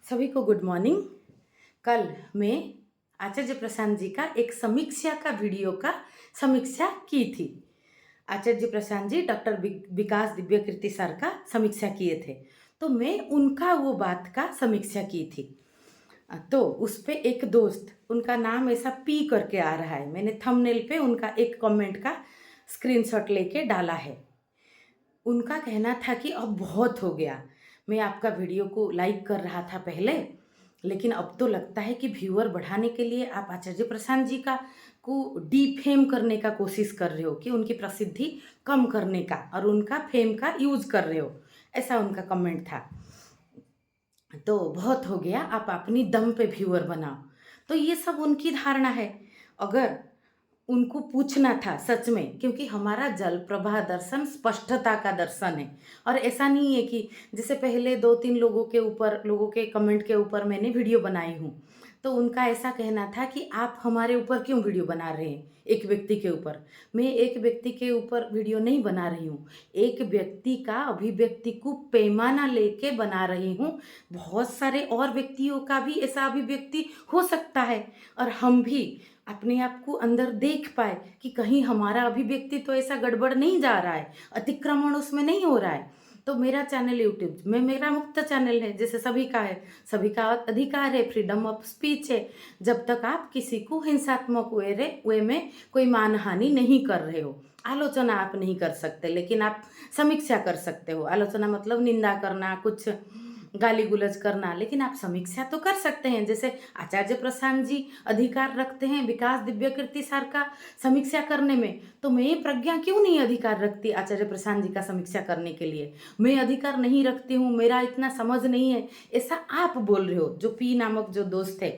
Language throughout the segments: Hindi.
सभी को गुड मॉर्निंग। कल मैं आचार्य प्रशांत जी का एक समीक्षा का वीडियो का समीक्षा की थी। आचार्य प्रशांत जी डॉक्टर विकास दिव्यकीर्ति सर का समीक्षा किए थे, तो मैं उनका वो बात का समीक्षा की थी। तो उस पे एक दोस्त, उनका नाम ऐसा पी करके आ रहा है, मैंने थंबनेल पे उनका एक कमेंट का स्क्रीनशॉट लेके डाला है। उनका कहना था कि अब बहुत हो गया, मैं आपका वीडियो को लाइक कर रहा था पहले, लेकिन अब तो लगता है कि व्यूअर बढ़ाने के लिए आप आचार्य प्रशांत जी का को डीफेम करने का कोशिश कर रहे हो, कि उनकी प्रसिद्धि कम करने का और उनका फेम का यूज कर रहे हो, ऐसा उनका कमेंट था। तो बहुत हो गया, आप अपनी दम पे व्यूअर बनाओ। तो ये सब उनकी धारणा है। अगर उनको पूछना था सच में, क्योंकि हमारा जल प्रभा दर्शन स्पष्टता का दर्शन है, और ऐसा नहीं है कि जैसे पहले 2-3 लोगों के कमेंट के ऊपर मैंने वीडियो बनाई हूँ, तो उनका ऐसा कहना था कि आप हमारे ऊपर क्यों वीडियो बना रहे हैं, एक व्यक्ति के ऊपर। मैं एक व्यक्ति के ऊपर वीडियो नहीं बना रही हूँ, एक व्यक्ति का अभिव्यक्ति को पैमाना लेके बना रही हूँ। बहुत सारे और व्यक्तियों का भी ऐसा अभिव्यक्ति हो सकता है, और हम भी अपने आप को अंदर देख पाए कि कहीं हमारा अभिव्यक्ति तो ऐसा गड़बड़ नहीं जा रहा है, अतिक्रमण उसमें नहीं हो रहा है। तो मेरा चैनल यूट्यूब में मेरा मुक्त चैनल है, जैसे सभी का है, सभी का अधिकार है, फ्रीडम ऑफ स्पीच है। जब तक आप किसी को हिंसात्मक वे में कोई मानहानि नहीं कर रहे हो। आलोचना आप नहीं कर सकते, लेकिन आप समीक्षा कर सकते हो। आलोचना मतलब निंदा करना, कुछ गाली गुलज करना, लेकिन आप समीक्षा तो कर सकते हैं। जैसे आचार्य प्रशांत जी अधिकार रखते हैं विकास दिव्यकीर्ति सर का समीक्षा करने में, तो मैं प्रज्ञा क्यों नहीं अधिकार रखती आचार्य प्रशांत जी का समीक्षा करने के लिए? मैं अधिकार नहीं रखती हूँ, मेरा इतना समझ नहीं है, ऐसा आप बोल रहे हो, जो पी नामक जो दोस्त है,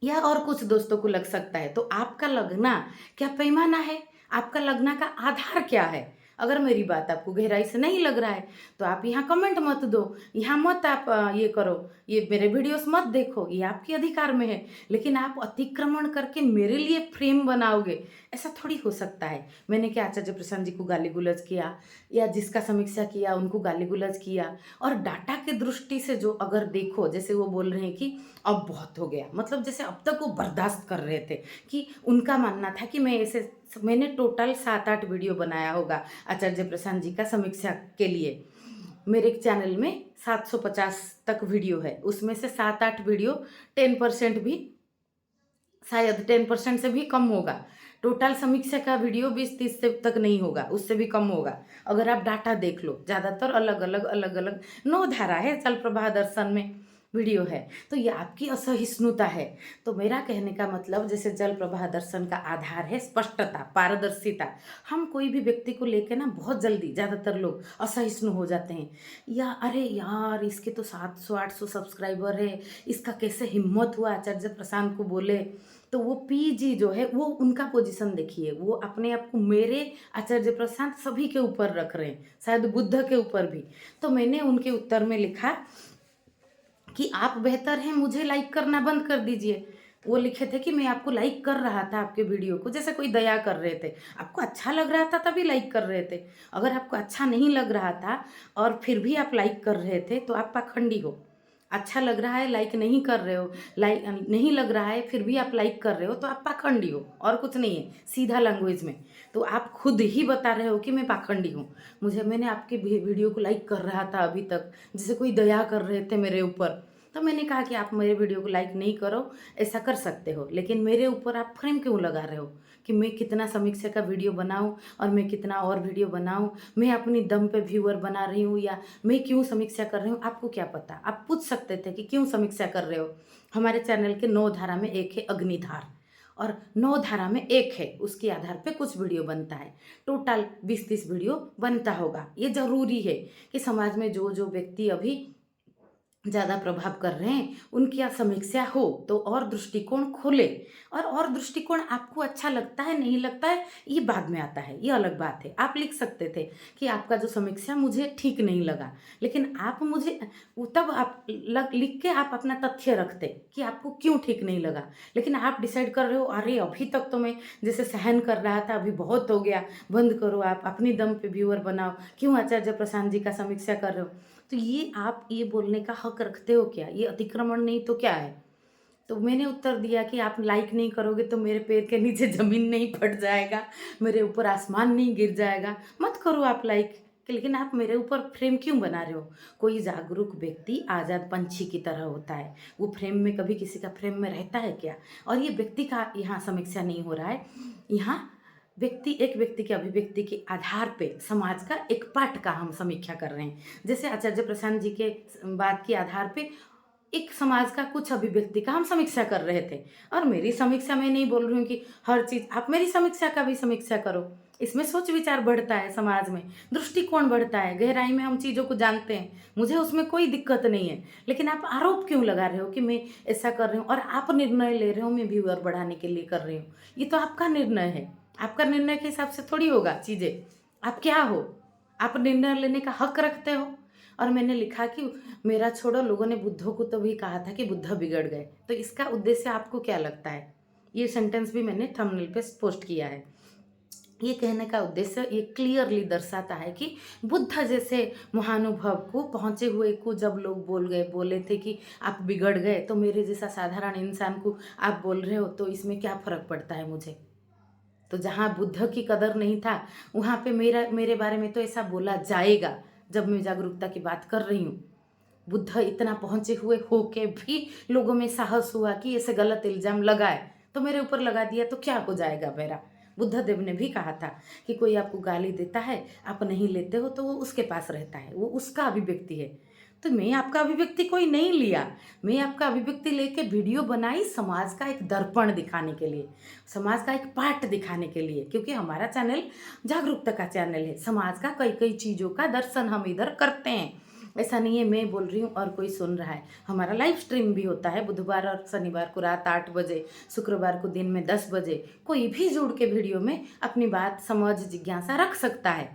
या और कुछ दोस्तों को लग सकता है। तो आपका लगना क्या पैमाना है? आपका लगना का आधार क्या है? अगर मेरी बात आपको गहराई से नहीं लग रहा है, तो आप यहाँ कमेंट मत दो, यहाँ मत आप ये करो, ये मेरे वीडियोस मत देखो, ये आपके अधिकार में है। लेकिन आप अतिक्रमण करके मेरे लिए फ्रेम बनाओगे, ऐसा थोड़ी हो सकता है। मैंने क्या आचार्य प्रशांत जी को गाली गुलज किया, या जिसका समीक्षा किया उनको गाली गुलज किया? और डाटा की दृष्टि से जो अगर देखो, जैसे वो बोल रहे हैं कि अब बहुत हो गया, मतलब जैसे अब तक वो बर्दाश्त कर रहे थे, कि उनका मानना था कि मैंने टोटल 7-8 वीडियो बनाया होगा आचार्य प्रशांत जी का समीक्षा के लिए। मेरे चैनल में 750 तक वीडियो है, उसमें से 7-8 वीडियो 10% भी, शायद 10% से भी कम होगा। टोटल समीक्षा का वीडियो 20-30 से तक नहीं होगा, उससे भी कम होगा। अगर आप डाटा देख लो, ज़्यादातर अलग अलग 9 धारा है जल प्रवाह दर्शन में वीडियो है। तो ये आपकी असहिष्णुता है। तो मेरा कहने का मतलब, जैसे जल प्रवाह दर्शन का आधार है स्पष्टता, पारदर्शिता। हम कोई भी व्यक्ति को लेके ना बहुत जल्दी ज़्यादातर लोग असहिष्णु हो जाते हैं, या अरे यार इसके तो 700-800 सब्सक्राइबर है, इसका कैसे हिम्मत हुआ आचार्य प्रशांत को बोले। तो वो पीजी जो है, वो उनका पोजीशन देखिए, वो अपने आप को मेरे आचार्य प्रशांत सभी के ऊपर रख रहे हैं, शायद बुद्ध के ऊपर भी। तो मैंने उनके उत्तर में लिखा कि आप बेहतर हैं, मुझे लाइक करना बंद कर दीजिए। वो लिखे थे कि मैं आपको लाइक कर रहा था, आपके वीडियो को, जैसे कोई दया कर रहे थे। आपको अच्छा लग रहा था तभी लाइक कर रहे थे। अगर आपको अच्छा नहीं लग रहा था और फिर भी आप लाइक कर रहे थे, तो आप पाखंडी हो। अच्छा लग रहा है, लाइक नहीं कर रहे हो, लाइक नहीं लग रहा है फिर भी आप लाइक कर रहे हो, तो आप पाखंडी हो, और कुछ नहीं है, सीधा लैंग्वेज में। तो आप खुद ही बता रहे हो कि मैं पाखंडी हूँ। मैंने आपके वीडियो को लाइक कर रहा था अभी तक, जैसे कोई दया कर रहे थे मेरे ऊपर। तो मैंने कहा कि आप मेरे वीडियो को लाइक नहीं करो, ऐसा कर सकते हो, लेकिन मेरे ऊपर आप फ्रेम क्यों लगा रहे हो कि मैं कितना समीक्षा का वीडियो बनाऊं और मैं कितना और वीडियो बनाऊं? मैं अपनी दम पे व्यूअर बना रही हूँ, या मैं क्यों समीक्षा कर रही हूँ, आपको क्या पता? आप पूछ सकते थे कि क्यों समीक्षा कर रहे हो। हमारे चैनल के 9 धारा में एक है अग्निधार, और 9 धारा में एक है, उसके आधार पे कुछ वीडियो बनता है। टोटल 20-30 वीडियो बनता होगा। ये जरूरी है कि समाज में जो जो व्यक्ति अभी ज़्यादा प्रभाव कर रहे हैं उनकी समीक्षा हो, तो और दृष्टिकोण खोले। और दृष्टिकोण आपको अच्छा लगता है नहीं लगता है, ये बाद में आता है, ये अलग बात है। आप लिख सकते थे कि आपका जो समीक्षा मुझे ठीक नहीं लगा, लेकिन आप मुझे तब आप लिख के आप अपना तथ्य रखते कि आपको क्यों ठीक नहीं लगा। लेकिन आप डिसाइड कर रहे हो, अरे अभी तक तो मैं जैसे सहन कर रहा था, अभी बहुत हो गया, बंद करो, आप अपनी दम पे व्यूअर बनाओ, क्यों आचार्य प्रशांत जी का समीक्षा कर रहे हो? तो ये आप ये बोलने का हक रखते हो क्या? ये अतिक्रमण नहीं तो क्या है? तो मैंने उत्तर दिया कि आप लाइक नहीं करोगे तो मेरे पैर के नीचे ज़मीन नहीं फट जाएगा, मेरे ऊपर आसमान नहीं गिर जाएगा, मत करो आप लाइक। लेकिन आप मेरे ऊपर फ्रेम क्यों बना रहे हो? कोई जागरूक व्यक्ति आज़ाद पंछी की तरह होता है, वो फ्रेम में कभी किसी का फ्रेम में रहता है क्या? और ये व्यक्ति का यहाँ समीक्षा नहीं हो रहा है, यहाँ एक व्यक्ति के अभिव्यक्ति के आधार पे समाज का एक पाठ का हम समीक्षा कर रहे हैं। जैसे आचार्य प्रशांत जी के बात के आधार पे एक समाज का कुछ अभिव्यक्ति का हम समीक्षा कर रहे थे, और मेरी समीक्षा मैं नहीं बोल रही हूँ कि हर चीज़ आप मेरी समीक्षा का भी समीक्षा करो। इसमें सोच विचार बढ़ता है, समाज में दृष्टिकोण बढ़ता है, गहराई में हम चीज़ों को जानते हैं, मुझे उसमें कोई दिक्कत नहीं है। लेकिन आप आरोप क्यों लगा रहे हो कि मैं ऐसा कर रही हूँ, और आप निर्णय ले रहे हो मैं व्यूअर बढ़ाने के लिए कर रही हूँ? ये तो आपका निर्णय है, आपका निर्णय के हिसाब से थोड़ी होगा चीज़ें। आप क्या हो? आप निर्णय लेने का हक रखते हो। और मैंने लिखा कि मेरा छोड़ो, लोगों ने बुद्धों को तो भी कहा था कि बुद्ध बिगड़ गए, तो इसका उद्देश्य आपको क्या लगता है? ये सेंटेंस भी मैंने थंबनेल पे पोस्ट किया है। ये कहने का उद्देश्य ये क्लियरली दर्शाता है कि बुद्ध जैसे महानुभव को, पहुँचे हुए को जब लोग बोले थे कि आप बिगड़ गए, तो मेरे जैसा साधारण इंसान को आप बोल रहे हो, तो इसमें क्या फ़र्क पड़ता है मुझे? तो जहाँ बुद्ध की कदर नहीं था, वहाँ पे मेरे बारे में तो ऐसा बोला जाएगा जब मैं जागरूकता की बात कर रही हूँ। बुद्ध इतना पहुँचे हुए हो के भी लोगों में साहस हुआ कि ऐसे गलत इल्ज़ाम लगाए, तो मेरे ऊपर लगा दिया तो क्या हो जाएगा मेरा? बुद्ध देव ने भी कहा था कि कोई आपको गाली देता है, आप नहीं लेते हो, तो वो उसके पास रहता है, वो उसका अभिव्यक्ति है। तो मैं आपका अभिव्यक्ति कोई नहीं लिया, मैं आपका अभिव्यक्ति लेके वीडियो बनाई समाज का एक दर्पण दिखाने के लिए, समाज का एक पाठ दिखाने के लिए, क्योंकि हमारा चैनल जागरूकता का चैनल है। समाज का कई कई चीज़ों का दर्शन हम इधर करते हैं। ऐसा नहीं है मैं बोल रही हूँ और कोई सुन रहा है। हमारा लाइव स्ट्रीम भी होता है बुधवार और शनिवार को रात 8 बजे, शुक्रवार को दिन में 10 बजे। कोई भी जुड़ के वीडियो में अपनी बात, समझ, जिज्ञासा रख सकता है।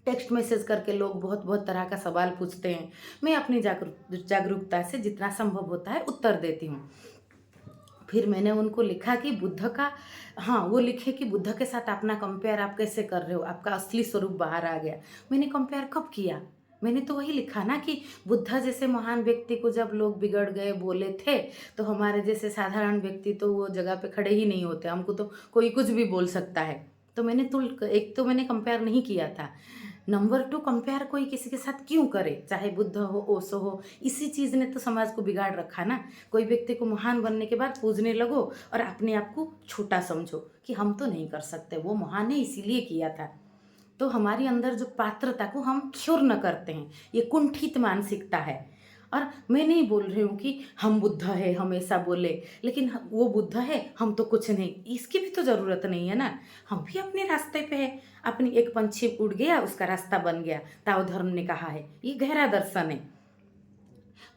टेक्स्ट मैसेज करके लोग बहुत बहुत तरह का सवाल पूछते हैं, मैं अपनी जागरूकता से जितना संभव होता है उत्तर देती हूँ। फिर मैंने उनको लिखा कि बुद्ध का, हाँ, वो लिखे कि बुद्ध के साथ अपना कंपेयर आप कैसे कर रहे हो, आपका असली स्वरूप बाहर आ गया। मैंने कंपेयर कब किया? मैंने तो वही लिखा ना कि बुद्ध जैसे महान व्यक्ति को जब लोग बिगड़ गए बोले थे, तो हमारे जैसे साधारण व्यक्ति तो वो जगह पे खड़े ही नहीं होते, हमको तो कोई कुछ भी बोल सकता है। तो मैंने एक तो मैंने कंपेयर नहीं किया था। नंबर 2, कंपेयर कोई किसी के साथ क्यों करे, चाहे बुद्ध हो, ओशो हो। इसी चीज़ ने तो समाज को बिगाड़ रखा ना। कोई व्यक्ति को महान बनने के बाद पूजने लगो और अपने आप को छोटा समझो कि हम तो नहीं कर सकते, वो महान है इसीलिए किया था। तो हमारी अंदर जो पात्रता को हम क्षुण्ण करते हैं, ये कुंठित मानसिकता है। और मैं नहीं बोल रही हूँ कि हम बुद्ध है, हम ऐसा बोले, लेकिन वो बुद्ध है, हम तो कुछ नहीं, इसकी भी तो ज़रूरत नहीं है ना। हम भी अपने रास्ते पे है। अपनी एक पंछी उड़ गया, उसका रास्ता बन गया, ताओ धर्म ने कहा है, ये गहरा दर्शन है।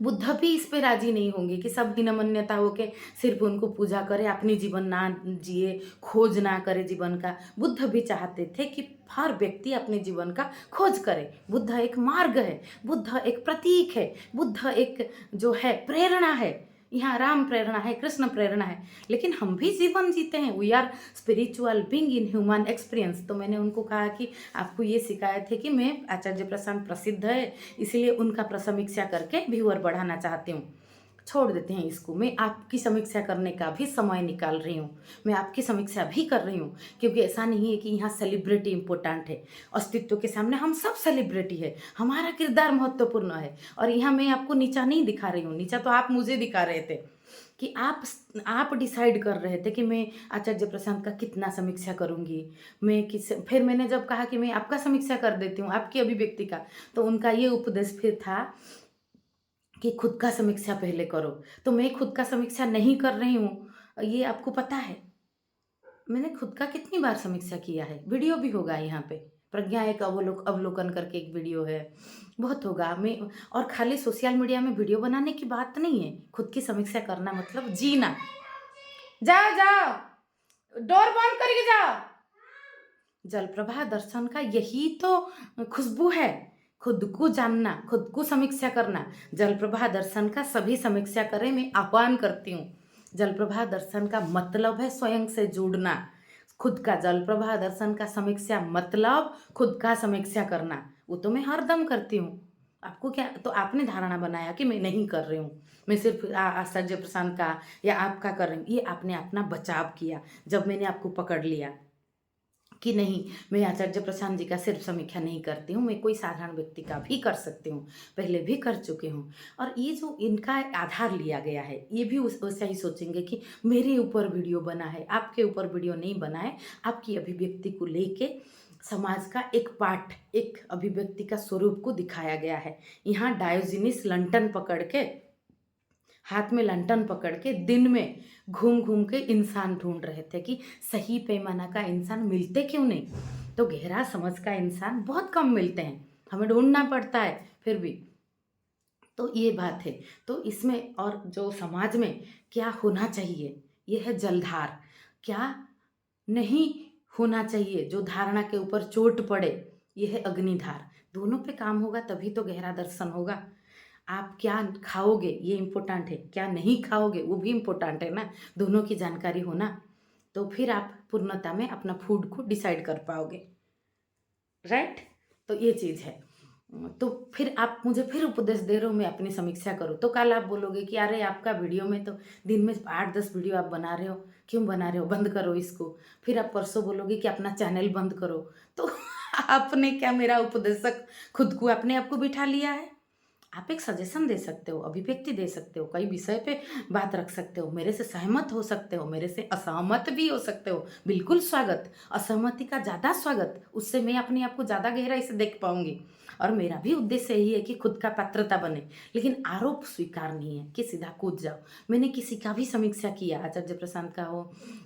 बुद्ध भी इस पे राजी नहीं होंगे कि सब दीनमान्यता होके सिर्फ उनको पूजा करे, अपनी जीवन ना जिए, खोज ना करे जीवन का। बुद्ध भी चाहते थे कि हर व्यक्ति अपने जीवन का खोज करे। बुद्ध एक मार्ग है, बुद्ध एक प्रतीक है, बुद्ध एक जो है प्रेरणा है। यहाँ राम प्रेरणा है, कृष्ण प्रेरणा है, लेकिन हम भी जीवन जीते हैं। We are spiritual being in human experience. तो मैंने उनको कहा कि आपको ये शिकायत है कि मैं आचार्य प्रशांत प्रसिद्ध है, इसलिए उनका प्रसमीक्षा करके व्यूअर बढ़ाना चाहती हूँ। छोड़ देते हैं इसको, मैं आपकी समीक्षा करने का भी समय निकाल रही हूँ, मैं आपकी समीक्षा भी कर रही हूँ, क्योंकि ऐसा नहीं है कि यहाँ सेलिब्रिटी इम्पोर्टेंट है। अस्तित्व के सामने हम सब सेलिब्रिटी है, हमारा किरदार महत्वपूर्ण है। और यहाँ मैं आपको नीचा नहीं दिखा रही हूँ, नीचा तो आप मुझे दिखा रहे थे कि आप डिसाइड कर रहे थे कि मैं आचार्य प्रशांत का कितना समीक्षा करूँगी। फिर मैंने जब कहा कि मैं आपका समीक्षा कर देती हूँ, आपकी अभिव्यक्ति का, तो उनका ये उपदेश फिर था कि खुद का समीक्षा पहले करो। तो मैं खुद का समीक्षा नहीं कर रही हूँ, ये आपको पता है। मैंने खुद का कितनी बार समीक्षा किया है, वीडियो भी होगा यहाँ पे। प्रज्ञा एक अवलोकन करके एक वीडियो है, बहुत होगा। मैं और खाली सोशल मीडिया में वीडियो बनाने की बात नहीं है, खुद की समीक्षा करना मतलब जीना। जाओ जाओ, डोर बंद करके जाओ। जल प्रवाह दर्शन का यही तो खुशबू है, खुद को जानना, खुद को समीक्षा करना। जल प्रवाह दर्शन का सभी समीक्षा करें, मैं आह्वान करती हूँ। जल प्रवाह दर्शन का मतलब है स्वयं से जुड़ना, खुद का। जल प्रवाह दर्शन का समीक्षा मतलब खुद का समीक्षा करना, वो तो मैं हरदम करती हूँ। आपको क्या, तो आपने धारणा बनाया कि मैं नहीं कर रही हूँ, मैं सिर्फ आचार्य प्रशांत का या आपका कर रही हूँ। ये आपने अपना बचाव किया जब मैंने आपको पकड़ लिया कि नहीं, मैं आचार्य प्रशांत जी का सिर्फ समीक्षा नहीं करती हूँ, मैं कोई साधारण व्यक्ति का भी कर सकती हूँ, पहले भी कर चुकी हूँ। और ये जो इनका आधार लिया गया है, ये भी वैसा ही सोचेंगे कि मेरे ऊपर वीडियो बना है, आपके ऊपर वीडियो नहीं बना है। आपकी अभिव्यक्ति को लेके समाज का एक पाठ, एक अभिव्यक्ति का स्वरूप को दिखाया गया है। यहाँ डायोजिनिस लंटन पकड़ के, हाथ में लंटन पकड़ के दिन में घूम घूम के इंसान ढूंढ रहे थे कि सही पैमाना का इंसान मिलते क्यों नहीं। तो गहरा समझ का इंसान बहुत कम मिलते हैं, हमें ढूंढना पड़ता है फिर भी। तो ये बात है। तो इसमें और जो समाज में क्या होना चाहिए, ये है जलधार। क्या नहीं होना चाहिए, जो धारणा के ऊपर चोट पड़े, ये है अग्निधार। दोनों पे काम होगा तभी तो गहरा दर्शन होगा। आप क्या खाओगे ये इम्पोर्टेंट है, क्या नहीं खाओगे वो भी इम्पोर्टेंट है ना, दोनों की जानकारी होना। तो फिर आप पूर्णता में अपना फूड को डिसाइड कर पाओगे, राइट। तो ये चीज़ है। तो फिर आप मुझे फिर उपदेश दे रहे हो, मैं अपनी समीक्षा करूँ, तो कल आप बोलोगे कि अरे आपका वीडियो में तो दिन में 8-10 वीडियो आप बना रहे हो, क्यों बना रहे हो, बंद करो इसको। फिर आप परसों बोलोगे कि अपना चैनल बंद करो। तो आपने क्या मेरा उपदेशक खुद को अपने आप को बिठा लिया है। आप एक सजेशन दे सकते हो, अभिव्यक्ति दे सकते हो, कई विषय पे बात रख सकते हो, मेरे से सहमत हो सकते हो, मेरे से असहमत भी हो सकते हो, बिल्कुल स्वागत। असहमति का ज़्यादा स्वागत, उससे मैं अपने आप को ज़्यादा गहराई से देख पाऊंगी। और मेरा भी उद्देश्य यही है कि खुद का पात्रता बने, लेकिन आरोप स्वीकार नहीं है कि सीधा कूद जाओ। मैंने किसी का भी समीक्षा किया, आचार्य प्रशांत का हो,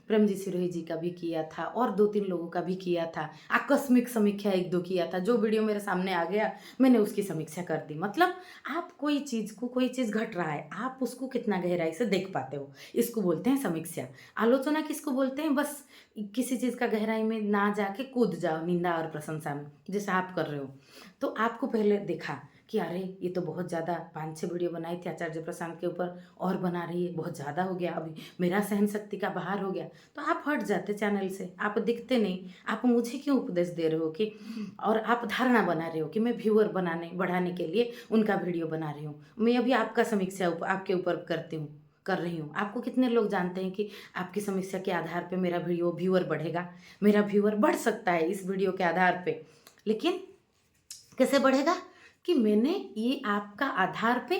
प्रेमजी सिरोही जी का भी किया था, और 2-3 लोगों का भी किया था, आकस्मिक समीक्षा 1-2 किया था। जो वीडियो मेरे सामने आ गया मैंने उसकी समीक्षा कर दी। मतलब आप कोई चीज़ घट रहा है, आप उसको कितना गहराई से देख पाते हो, इसको बोलते हैं समीक्षा। आलोचना किसको बोलते हैं, बस किसी चीज़ का गहराई में ना जाके कूद जाओ निंदा और प्रशंसा में, जैसे आप कर रहे हो। तो आपको पहले देखा कि अरे ये तो बहुत ज़्यादा 5-6 वीडियो बनाई थी आचार्य प्रशांत के ऊपर, और बना रही है, बहुत ज़्यादा हो गया, अभी मेरा सहन शक्ति का बाहर हो गया। तो आप हट जाते चैनल से, आप दिखते नहीं। आप मुझे क्यों उपदेश दे रहे हो कि, और आप धारणा बना रहे हो कि मैं व्यूअर बढ़ाने के लिए उनका वीडियो बना रही हूँ। मैं अभी आपका समीक्षा आपके ऊपर कर रही हूँ। आपको कितने लोग जानते हैं कि आपकी समस्या के आधार पे मेरा व्यूअर बढ़ेगा। मेरा व्यूअर बढ़ सकता है इस वीडियो के आधार पे, लेकिन कैसे बढ़ेगा कि मैंने ये आपका आधार पे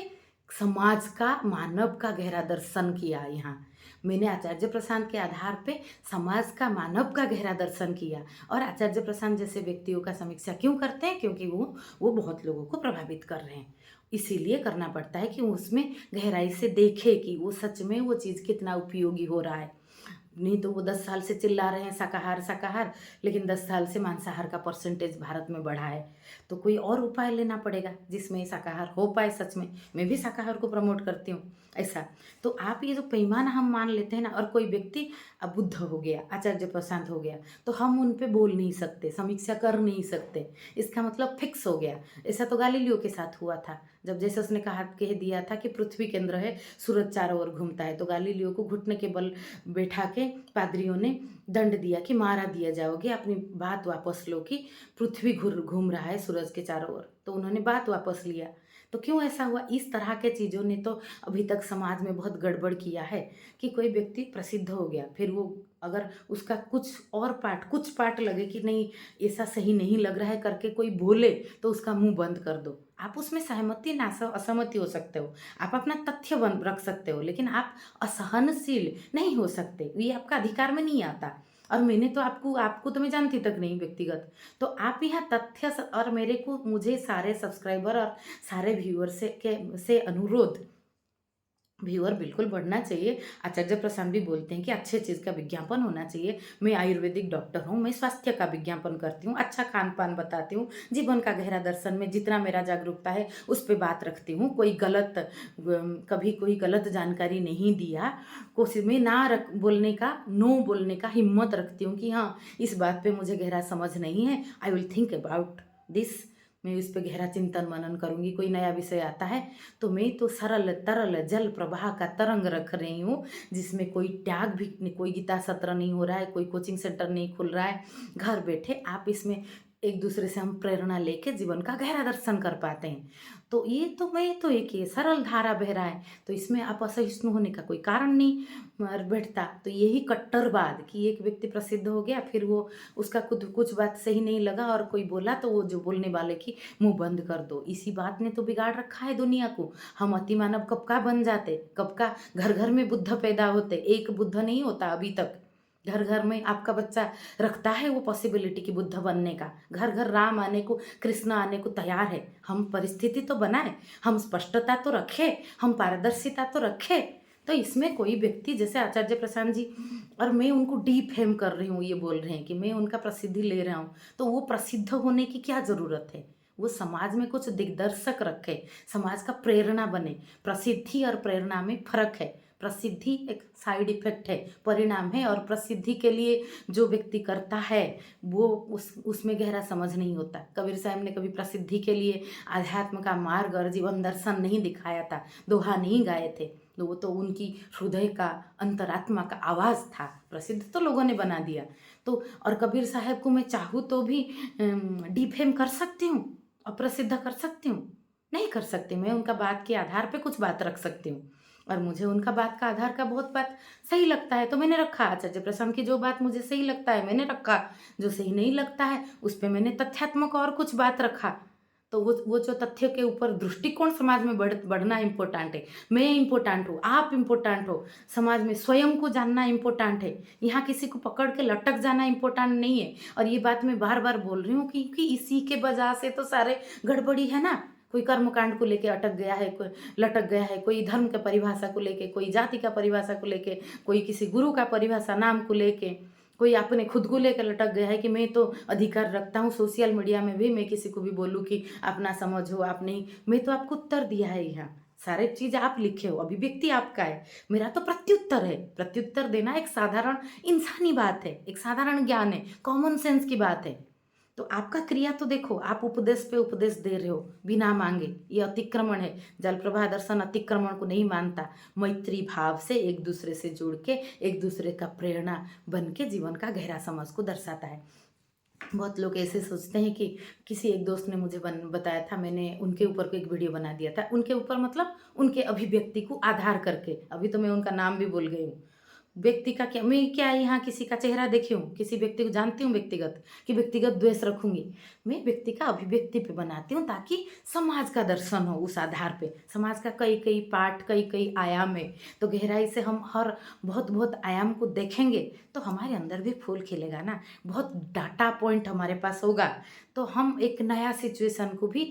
समाज का, मानव का गहरा दर्शन किया। यहाँ मैंने आचार्य प्रशांत के आधार पे समाज का, मानव का गहरा दर्शन किया। और आचार्य प्रशांत जैसे व्यक्तियों का समीक्षा क्यों करते हैं, क्योंकि वो बहुत लोगों को प्रभावित कर रहे हैं। इसीलिए करना पड़ता है कि उसमें गहराई से देखे कि वो सच में वो चीज़ कितना उपयोगी हो रहा है। नहीं तो वो 10 साल से चिल्ला रहे हैं शाकाहार शाकाहार, लेकिन 10 साल से मांसाहार का परसेंटेज भारत में बढ़ा है। तो कोई और उपाय लेना पड़ेगा जिसमें शाकाहार हो पाए सच में। मैं भी शाकाहार को प्रमोट करती हूँ ऐसा। तो आप ये जो पैमाना हम मान लेते हैं ना, और कोई व्यक्ति अब बुद्ध हो गया, आचार्य प्रशांत हो गया, तो हम उन पे बोल नहीं सकते, समीक्षा कर नहीं सकते, इसका मतलब फिक्स हो गया। ऐसा तो गालीलियो के साथ हुआ था, जब जैसे उसने कह दिया था कि पृथ्वी केंद्र है, सूरज चारों ओर घूमता है, तो गालीलियो को घुटने के बल बैठा के पादरियों ने दंड दिया कि मारा दिया जाओगे, अपनी बात वापस लो कि पृथ्वी घूम रहा है सूरज के चारों ओर। तो उन्होंने बात वापस लिया। तो क्यों ऐसा हुआ, इस तरह के चीज़ों ने तो अभी तक समाज में बहुत गड़बड़ किया है कि कोई व्यक्ति प्रसिद्ध हो गया, फिर वो अगर उसका कुछ पार्ट लगे कि नहीं ऐसा सही नहीं लग रहा है करके कोई बोले, तो उसका मुंह बंद कर दो। आप उसमें सहमति ना असहमति हो सकते हो, आप अपना तथ्य रख सकते हो, लेकिन आप असहनशील नहीं हो सकते, ये आपका अधिकार में नहीं आता। और मैंने तो आपको तो मैं जानती तक नहीं व्यक्तिगत। तो आप यहाँ तथ्य और मुझे सारे सब्सक्राइबर और सारे व्यूअर से अनुरोध, व्यूअर बिल्कुल बढ़ना चाहिए। आचार्य प्रशांत भी बोलते हैं कि अच्छे चीज़ का विज्ञापन होना चाहिए। मैं आयुर्वेदिक डॉक्टर हूँ, मैं स्वास्थ्य का विज्ञापन करती हूँ, अच्छा खान पान बताती हूँ, जीवन का गहरा दर्शन में जितना मेरा जागरूकता है उस पर बात रखती हूँ। कभी कोई गलत जानकारी नहीं दिया, कोशिश में बोलने का, नो बोलने का हिम्मत रखती हूँ कि हाँ इस बात पे मुझे गहरा समझ नहीं है, I will think about this, मैं इस पे गहरा चिंतन मनन करूँगी। कोई नया विषय आता है तो मैं तो सरल तरल जल प्रवाह का तरंग रख रही हूँ, जिसमें कोई त्याग भी, कोई गीता सत्र नहीं हो रहा है, कोई कोचिंग सेंटर नहीं खुल रहा है। घर बैठे आप इसमें एक दूसरे से हम प्रेरणा लेके जीवन का गहरा दर्शन कर पाते हैं। तो ये तो मैं तो एक ये सरल धारा बह रहा है, तो इसमें आप असहिष्णु होने का कोई कारण नहीं बैठता। तो यही कट्टरवाद कि एक व्यक्ति प्रसिद्ध हो गया, फिर वो उसका खुद कुछ बात सही नहीं लगा और कोई बोला तो वो जो बोलने वाले की मुँह बंद कर दो। इसी बात ने तो बिगाड़ रखा है दुनिया को। हम अतिमानव कब का बन जाते, कब का घर-घर में बुद्ध पैदा होते। एक बुद्ध नहीं होता अभी तक। घर-घर में आपका बच्चा रखता है वो पॉसिबिलिटी कि बुद्ध बनने का। घर-घर राम आने को, कृष्ण आने को तैयार है। हम परिस्थिति तो बनाएँ, हम स्पष्टता तो रखें, हम पारदर्शिता तो रखें। तो इसमें कोई व्यक्ति जैसे आचार्य प्रशांत जी, और मैं उनको डीफेम कर रही हूँ, ये बोल रहे हैं कि मैं उनका प्रसिद्धि ले रहा हूँ, तो वो प्रसिद्ध होने की क्या ज़रूरत है? वो समाज में कुछ दिग्दर्शक रखे, समाज का प्रेरणा बने। प्रसिद्धि और प्रेरणा में फ़र्क है। प्रसिद्धि एक साइड इफ़ेक्ट है, परिणाम है, और प्रसिद्धि के लिए जो व्यक्ति करता है वो उसमें गहरा समझ नहीं होता। कबीर साहब ने कभी प्रसिद्धि के लिए आध्यात्म का मार्ग और जीवन दर्शन नहीं दिखाया था, दोहा नहीं गाए थे। तो वो तो उनकी हृदय का, अंतरात्मा का आवाज़ था। प्रसिद्ध तो लोगों ने बना दिया। तो और कबीर साहब को मैं चाहूँ तो भी डिफेम कर सकती हूँ, अप्रसिद्ध कर सकती हूँ? नहीं कर सकती। मैं उनका बात के आधार पे कुछ बात रख सकती हूँ, और मुझे उनका बात का आधार का बहुत बात सही लगता है तो मैंने रखा। आचार्य प्रसन्न की जो बात मुझे सही लगता है मैंने रखा, जो सही नहीं लगता है उस पे मैंने तथ्यात्मक और कुछ बात रखा। तो वो जो तथ्य के ऊपर दृष्टिकोण समाज में बढ़ना इम्पोर्टेंट है। मैं इम्पोर्टेंट हूँ, आप इम्पोर्टेंट हो, समाज में स्वयं को जानना इम्पोर्टेंट है। यहाँ किसी को पकड़ के लटक जाना इम्पोर्टेंट नहीं है। और ये बात मैं बार बार बोल रही हूँ क्योंकि इसी के वजह से तो सारे गड़बड़ी है ना। कोई कर्मकांड को लेके अटक गया है, कोई लटक गया है, कोई धर्म के परिभाषा को लेके, कोई जाति का परिभाषा को लेके, कोई किसी गुरु का परिभाषा नाम को लेके, कोई अपने खुद को लेकर लटक गया है कि मैं तो अधिकार रखता हूँ सोशल मीडिया में भी मैं किसी को भी बोलूँ कि अपना समझो, आप नहीं। मैं तो आपको उत्तर दिया है, यहाँ सारे चीज़ आप लिखे हो, अभिव्यक्ति आपका है, मेरा तो प्रत्युत्तर है। प्रत्युत्तर देना एक साधारण इंसानी बात है, एक साधारण ज्ञान है, कॉमन सेंस की बात है। तो आपका क्रिया तो देखो, आप उपदेश पे उपदेश दे रहे हो बिना मांगे, ये अतिक्रमण है। जल प्रभा दर्शन अतिक्रमण को नहीं मानता। मैत्री भाव से एक दूसरे से जुड़ के, एक दूसरे का प्रेरणा बन के जीवन का गहरा समझ को दर्शाता है। बहुत लोग ऐसे सोचते हैं कि किसी एक दोस्त ने मुझे बताया था, मैंने उनके ऊपर एक वीडियो बना दिया था। उनके ऊपर मतलब उनके अभिव्यक्ति को आधार करके, अभी तो मैं उनका नाम भी भूल गई हूँ। व्यक्ति का क्या, मैं क्या यहाँ किसी का चेहरा देखी हूँ, किसी व्यक्ति को जानती हूँ व्यक्तिगत, कि व्यक्तिगत द्वेष रखूंगी। मैं व्यक्ति का अभिव्यक्ति पे बनाती हूँ ताकि समाज का दर्शन हो। उस आधार पे समाज का कई कई पार्ट, कई कई आयाम है। तो गहराई से हम हर बहुत बहुत आयाम को देखेंगे तो हमारे अंदर भी फूल खिलेगा ना। बहुत डाटा पॉइंट हमारे पास होगा तो हम एक नया सिचुएशन को भी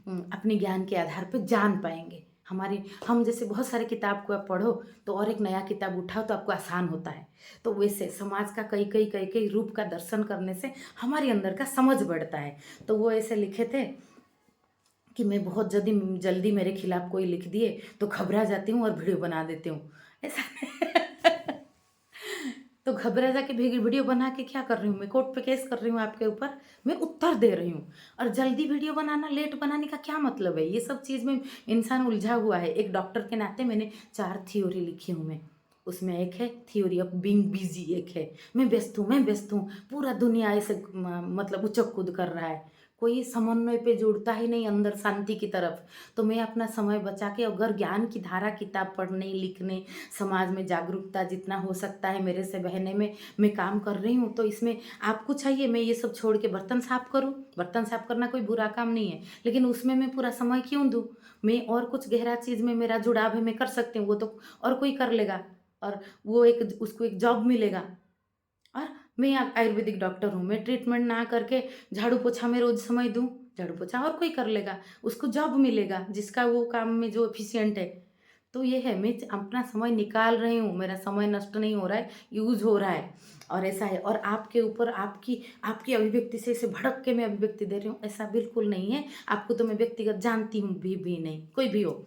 अपने ज्ञान के आधार पर जान पाएंगे। हम जैसे बहुत सारे किताब को आप पढ़ो तो और एक नया किताब उठाओ तो आपको आसान होता है। तो वैसे समाज का कई कई कई कई रूप का दर्शन करने से हमारे अंदर का समझ बढ़ता है। तो वो ऐसे लिखे थे कि मैं बहुत जल्दी जल्दी मेरे खिलाफ कोई लिख दिए तो घबरा जाती हूँ और वीडियो बना देती हूँ, ऐसा तो घबरा जाके वीडियो बना के क्या कर रही हूँ, मैं कोर्ट पे केस कर रही हूँ आपके ऊपर, मैं उत्तर दे रही हूँ। और जल्दी वीडियो बनाना, लेट बनाने का क्या मतलब है? ये सब चीज़ में इंसान उलझा हुआ है। एक डॉक्टर के नाते मैंने 4 थ्योरी लिखी हूँ मैं। उसमें एक है थ्योरी ऑफ बीइंग बिजी, एक है मैं व्यस्त हूँ, मैं व्यस्त हूँ। पूरा दुनिया ऐसे मतलब उचक कूद कर रहा है, कोई समन्वय पे जुड़ता ही नहीं अंदर शांति की तरफ। तो मैं अपना समय बचा के अगर ज्ञान की धारा किताब पढ़ने, लिखने, समाज में जागरूकता जितना हो सकता है मेरे से बहने में मैं काम कर रही हूँ। तो इसमें आपको चाहिए मैं ये सब छोड़ के बर्तन साफ करूँ? बर्तन साफ करना कोई बुरा काम नहीं है, लेकिन उसमें मैं पूरा समय क्यों दूँ? मैं और कुछ गहरा चीज़ में मेरा जुड़ाव है, मैं कर सकती हूँ, वो तो और कोई कर लेगा और वो एक उसको एक जॉब मिलेगा। और मैं आयुर्वेदिक डॉक्टर हूँ, मैं ट्रीटमेंट ना करके झाड़ू पोछा में रोज़ समय दूँ, झाड़ू पोछा और कोई कर लेगा, उसको जॉब मिलेगा जिसका वो काम में जो एफिशिएंट है। तो ये है, मैं अपना समय निकाल रही हूँ, मेरा समय नष्ट नहीं हो रहा है, यूज़ हो रहा है। और ऐसा है, और आपके ऊपर आपकी आपकी अभिव्यक्ति से ऐसे भड़क के मैं अभिव्यक्ति दे रही हूँ, ऐसा बिल्कुल नहीं है। आपको तो मैं व्यक्तिगत जानती हूँ भी नहीं, कोई भी हो।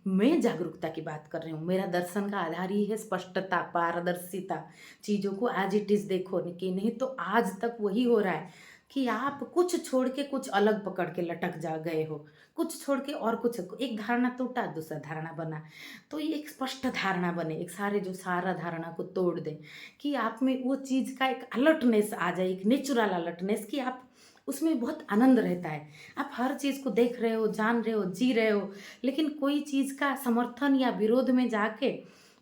मैं जागरूकता की बात कर रही हूँ। मेरा दर्शन का आधार ही है स्पष्टता, पारदर्शिता। चीज़ों को एज इट इज़ देखो, कि नहीं तो आज तक वही हो रहा है कि आप कुछ छोड़ के कुछ अलग पकड़ के लटक जा गए हो, कुछ छोड़ के और कुछ, एक धारणा टूटा दूसरा धारणा बना। तो ये एक स्पष्ट धारणा बने, एक सारा धारणा को तोड़ दे, कि आप में वो चीज़ का एक अलर्टनेस आ जाए, एक नेचुरल अलर्टनेस, कि आप उसमें बहुत आनंद रहता है। आप हर चीज़ को देख रहे हो, जान रहे हो, जी रहे हो, लेकिन कोई चीज़ का समर्थन या विरोध में जाके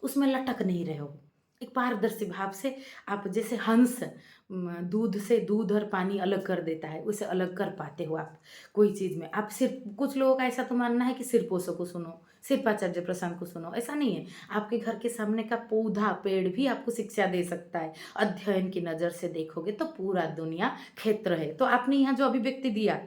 उसमें लटक नहीं रहे हो। एक पारदर्शी भाव से आप जैसे हंस दूध से दूध और पानी अलग कर देता है, उसे अलग कर पाते हो आप कोई चीज़ में। आप सिर्फ़ कुछ लोगों का ऐसा तो मानना है कि सिर्फ़ ओशो को सुनो, सिर्फ़ आचार्य प्रशांत को सुनो, ऐसा नहीं है। आपके घर के सामने का पौधा, पेड़ भी आपको शिक्षा दे सकता है। अध्ययन की नज़र से देखोगे तो पूरा दुनिया क्षेत्र है। तो आपने यहाँ जो अभिव्यक्ति दिया,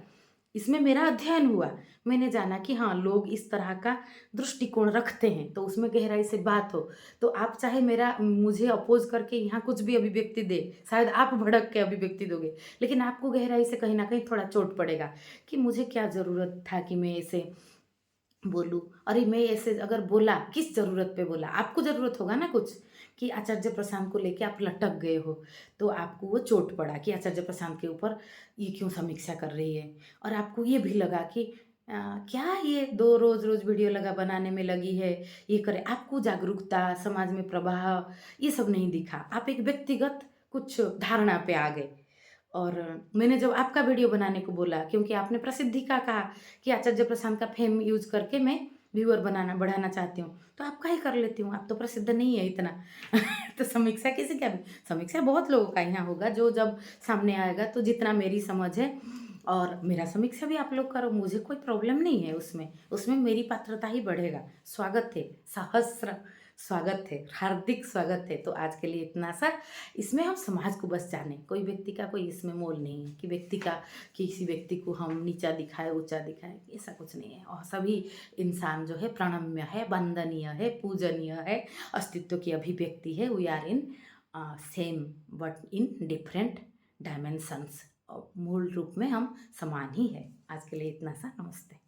इसमें मेरा अध्ययन हुआ। मैंने जाना कि हाँ, लोग इस तरह का दृष्टिकोण रखते हैं, तो उसमें गहराई से बात हो। तो आप चाहे मुझे अपोज़ करके यहाँ कुछ भी अभिव्यक्ति दें, शायद आप भड़क के अभिव्यक्ति दोगे, लेकिन आपको गहराई से कहीं न कहीं थोड़ा चोट पड़ेगा कि मुझे क्या ज़रूरत था कि मैं ऐसे बोलूँ। अरे! मैं ऐसे अगर बोला, किस ज़रूरत पे बोला? आपको ज़रूरत होगा ना कुछ, कि आचार्य प्रशांत को लेके आप लटक गए हो, तो आपको वो चोट पड़ा कि आचार्य प्रशांत के ऊपर ये क्यों समीक्षा कर रही है? और आपको ये भी लगा कि क्या ये 2 रोज़-रोज़ वीडियो बनाने में लगी है, ये करे। आपको जागरूकता, समाज में प्रवाह, ये सब नहीं दिखा। आप एक व्यक्तिगत कुछ धारणा पे आ गए। और मैंने जब आपका वीडियो बनाने को बोला, क्योंकि आपने प्रसिद्धि का कहा कि आचार्य प्रशांत का फेम यूज़ करके मैं व्यूअर बढ़ाना चाहती हूँ, तो आपका ही कर लेती हूँ, आप तो प्रसिद्ध नहीं है इतना। तो समीक्षा किसी का भी, समीक्षा बहुत लोगों का यहाँ होगा, जो जब सामने आएगा, तो जितना मेरी समझ है और मेरा समीक्षा भी आप लोग करो, मुझे कोई प्रॉब्लम नहीं है उसमें, उसमें मेरी पात्रता ही बढ़ेगा। स्वागत है, सहस्र स्वागत है, हार्दिक स्वागत है। तो आज के लिए इतना सा। इसमें हम समाज को बस जाने, कोई व्यक्ति का कोई इसमें मोल नहीं है कि किसी व्यक्ति को हम नीचा दिखाए, ऊँचा दिखाए, ऐसा कुछ नहीं है। और सभी इंसान जो है प्रणम्य है, वंदनीय है, पूजनीय है, अस्तित्व की अभिव्यक्ति है। We are in same but in different dimensions. मूल रूप में हम समान ही है। आज के लिए इतना सा। नमस्ते।